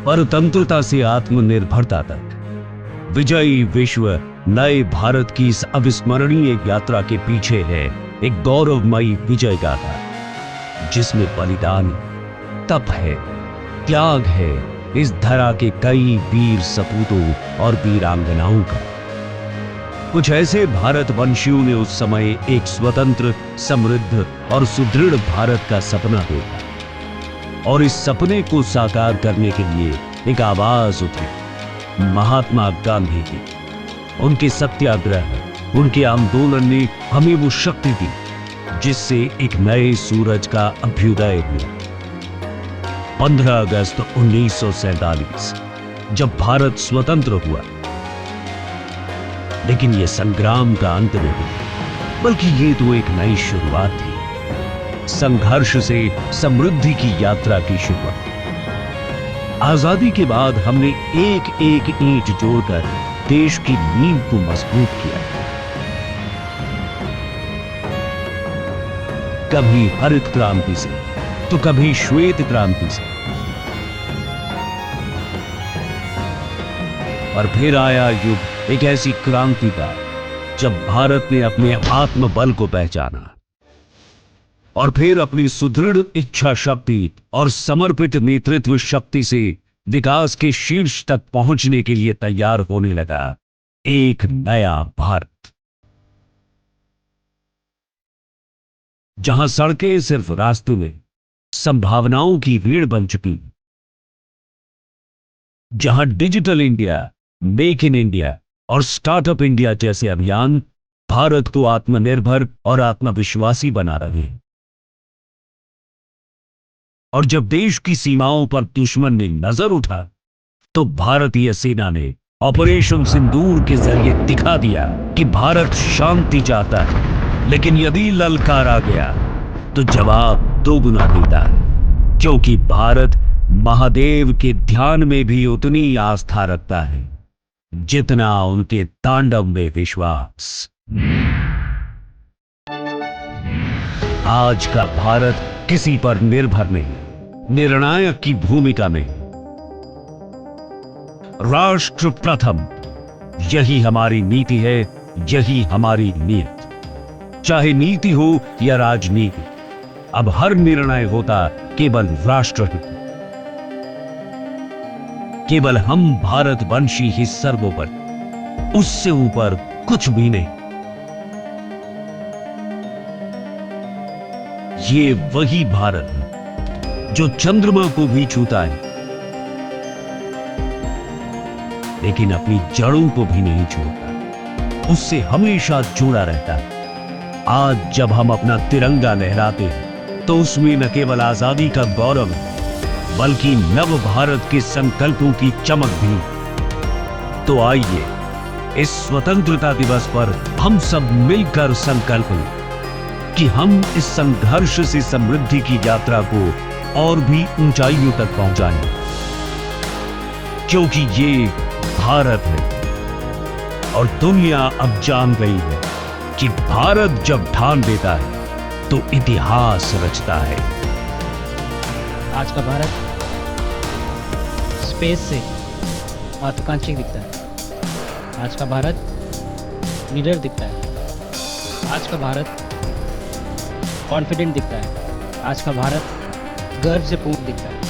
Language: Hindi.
परतंत्रता से आत्मनिर्भरता तक, विजयी विश्व नए भारत की इस अविस्मरणीय यात्रा के पीछे है एक गौरवमयी विजय गाथा, जिसमें बलिदान, तप है, त्याग है इस धरा के कई वीर सपूतों और वीरांगनाओं का। कुछ ऐसे भारतवंशियों ने उस समय एक स्वतंत्र, समृद्ध और सुदृढ़ भारत का सपना देखा, और इस सपने को साकार करने के लिए एक आवाज उठी, महात्मा गांधी की। उनके सत्याग्रह, उनके आंदोलन ने हमें वो शक्ति दी जिससे एक नए सूरज का अभ्युदय हुआ। 15 अगस्त 1947 जब भारत स्वतंत्र हुआ, लेकिन यह संग्राम का अंत नहीं, बल्कि ये तो एक नई शुरुआत थी। संघर्ष से समृद्धि की यात्रा की शुरुआत। आजादी के बाद हमने एक एक ईंट जोड़कर देश की नींव को मजबूत किया। कभी हरित क्रांति से तो कभी श्वेत क्रांति से, और फिर आया युग एक ऐसी क्रांति का जब भारत ने अपने आत्मबल को पहचाना और फिर अपनी सुदृढ़ इच्छा शक्ति और समर्पित नेतृत्व शक्ति से विकास के शीर्ष तक पहुंचने के लिए तैयार होने लगा एक नया भारत, जहां सड़कें सिर्फ रास्तों में संभावनाओं की रीढ़ बन चुकी, जहां digital India, make in India और स्टार्टअप इंडिया जैसे अभियान भारत को आत्मनिर्भर और आत्मविश्वासी बना रहे हैं। और जब देश की सीमाओं पर दुश्मन ने नजर उठा, तो भारतीय सेना ने ऑपरेशन सिंदूर के जरिए दिखा दिया कि भारत शांति चाहता है, लेकिन यदि ललकारा गया तो जवाब दोगुना देता है, क्योंकि भारत महादेव के ध्यान में भी उतनी आस्था रखता है जितना उनके तांडव में विश्वास। आज का भारत किसी पर निर्भर नहीं, निर्णायक की भूमिका में। राष्ट्र प्रथम, यही हमारी नीति है, यही हमारी नीयत। चाहे नीति हो या राजनीति, अब हर निर्णय होता केवल राष्ट्र हित। केवल हम भारतवंशी ही सर्वोपरि, उससे ऊपर कुछ भी नहीं। ये वही भारत है जो चंद्रमा को भी छूता है, लेकिन अपनी जड़ों को भी नहीं छोड़ता, उससे हमेशा जुड़ा रहता है। आज जब हम अपना तिरंगा लहराते हैं, तो उसमें न केवल आजादी का गौरव है, बल्कि नव भारत के संकल्पों की चमक भी। तो आइए इस स्वतंत्रता दिवस पर हम सब मिलकर संकल्प लें कि हम इस संघर्ष से समृद्धि की यात्रा को और भी ऊंचाइयों तक पहुंचाएं, क्योंकि ये भारत है और दुनिया अब जान गई है कि भारत जब ठान लेता है तो इतिहास रचता है। आज का भारत स्पेस से महत्वाकांक्षी दिखता है। आज का भारत निडर दिखता है। आज का भारत कॉन्फिडेंट दिखता है। आज का भारत गर्व से पूर्ण दिखता है।